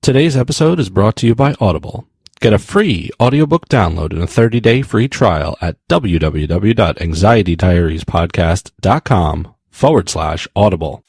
Today's episode is brought to you by Audible. Get a free audiobook download and a 30-day free trial at www.anxietydiariespodcast.com/audible.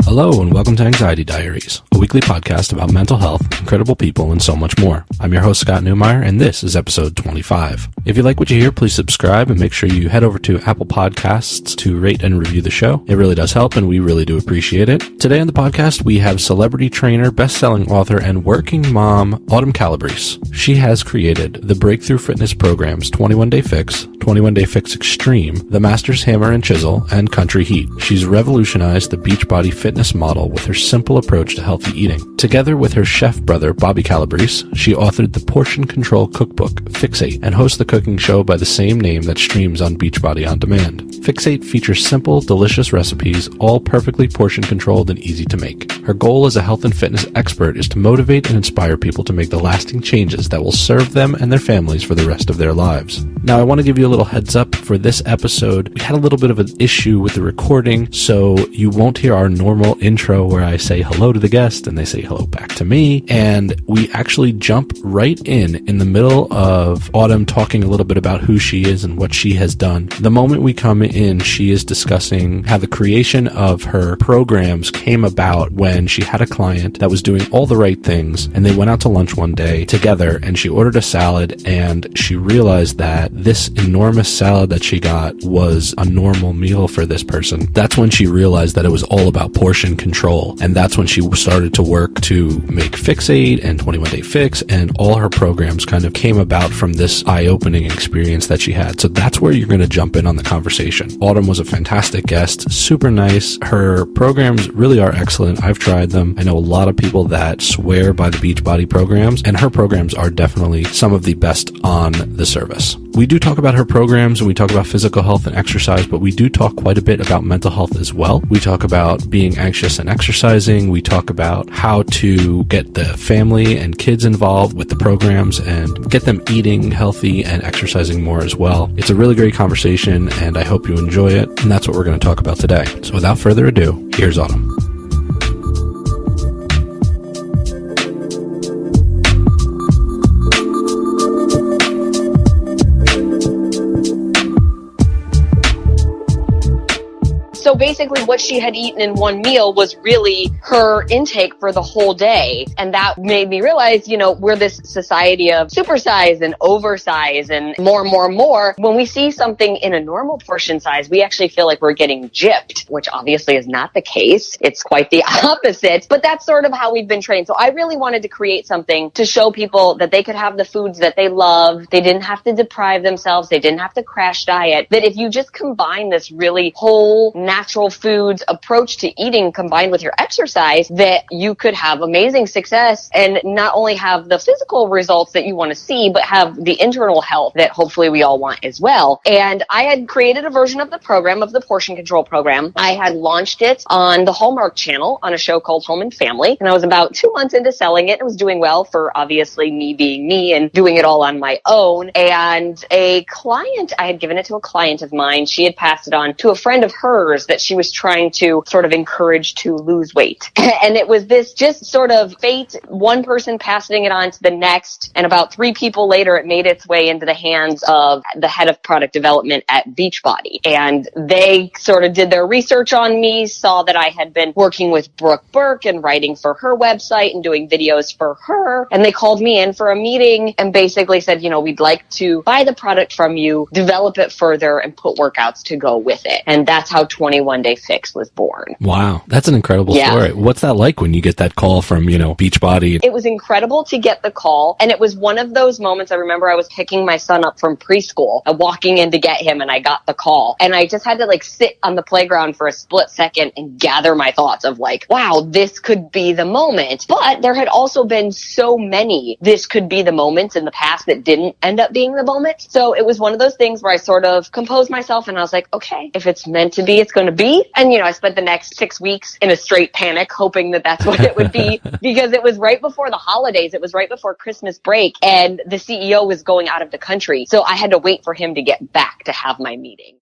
Hello and welcome to Anxiety Diaries, a weekly podcast about mental health, incredible people, and so much more. I'm your host, Scott Newmeyer, and this is episode 25. If you like what you hear, please subscribe and make sure you head over to Apple Podcasts to rate and review the show. It really does help, and we really do appreciate it. Today on the podcast, we have celebrity trainer, best-selling author, and working mom, Autumn Calabrese. She has created the breakthrough fitness programs 21 Day Fix, 21 Day Fix Extreme, the Master's Hammer and Chisel, and Country Heat. She's revolutionized the Beachbody fitness model with her simple approach to healthy eating. Together with her chef brother, Bobby Calabrese, she authored the Portion Control Cookbook, Fixate, and hosts the cooking show by the same name that streams on Beachbody On Demand. Fixate features simple, delicious recipes, all perfectly portion controlled and easy to make. Her goal as a health and fitness expert is to motivate and inspire people to make the lasting changes that will serve them and their families for the rest of their lives. Now, I want to give you a little heads up for this episode. We had a little bit of an issue with the recording, so you won't hear our normal intro where I say hello to the guest and they say hello back to me. And we actually jump right in the middle of Autumn talking a little bit about who she is and what she has done. The moment we come in, she is discussing how the creation of her programs came about when she had a client that was doing all the right things, and they went out to lunch one day together, and she ordered a salad, and she realized that this enormous salad that she got was a normal meal for this person. That's when she realized that it was all about portion control, and that's when she started to work to make Fixate and 21 Day Fix, and all her programs kind of came about from this eye-opening experience that she had. So that's where you're going to jump in on the conversation. Autumn was a fantastic guest, super nice. Her programs really are excellent. I've tried them. I know a lot of people that swear by the Beachbody programs, and her programs are definitely some of the best on the service. We do talk about her programs and we talk about physical health and exercise, but we do talk quite a bit about mental health as well. We talk about being anxious and exercising. We talk about how to get the family and kids involved with the programs and get them eating healthy and exercising more as well. It's a really great conversation, and I hope you enjoy it. And that's what we're going to talk about today. So without further ado, here's Autumn. So basically what she had eaten in one meal was really her intake for the whole day. And that made me realize, we're this society of supersize and oversize and more. When we see something in a normal portion size, we actually feel like we're getting gypped, which obviously is not the case. It's quite the opposite, but that's sort of how we've been trained. So I really wanted to create something to show people that they could have the foods that they love. They didn't have to deprive themselves. They didn't have to crash diet. That if you just combine this really whole, natural foods approach to eating combined with your exercise, that you could have amazing success and not only have the physical results that you want to see, but have the internal health that hopefully we all want as well. And I had created a version of the program, of the portion control program. I had launched it on the Hallmark Channel on a show called Home and Family, and I was about 2 months into selling it. It was doing well for obviously me being me and doing it all on my own. And I had given it to a client of mine. She had passed it on to a friend of hers that she was trying to sort of encourage to lose weight. And it was this just sort of fate, one person passing it on to the next, and about 3 people later, it made its way into the hands of the head of product development at Beachbody. And they sort of did their research on me, saw that I had been working with Brooke Burke and writing for her website and doing videos for her. And they called me in for a meeting and basically said, we'd like to buy the product from you, develop it further, and put workouts to go with it. And that's how 21 Day Fix was born. Wow. That's an incredible story. What's that like when you get that call from, Beachbody? It was incredible to get the call. And it was one of those moments. I remember I was picking my son up from preschool, walking in to get him, and I got the call. And I just had to sit on the playground for a split second and gather my thoughts of wow, this could be the moment. But there had also been so many this could be the moments in the past that didn't end up being the moment. So it was one of those things where I sort of composed myself and I was like, okay, if it's meant to be, it's going to be. And, I spent the next 6 weeks in a straight panic, hoping that that's what it would be, because it was right before the holidays. It was right before Christmas break, and the CEO was going out of the country. So I had to wait for him to get back to have my meeting.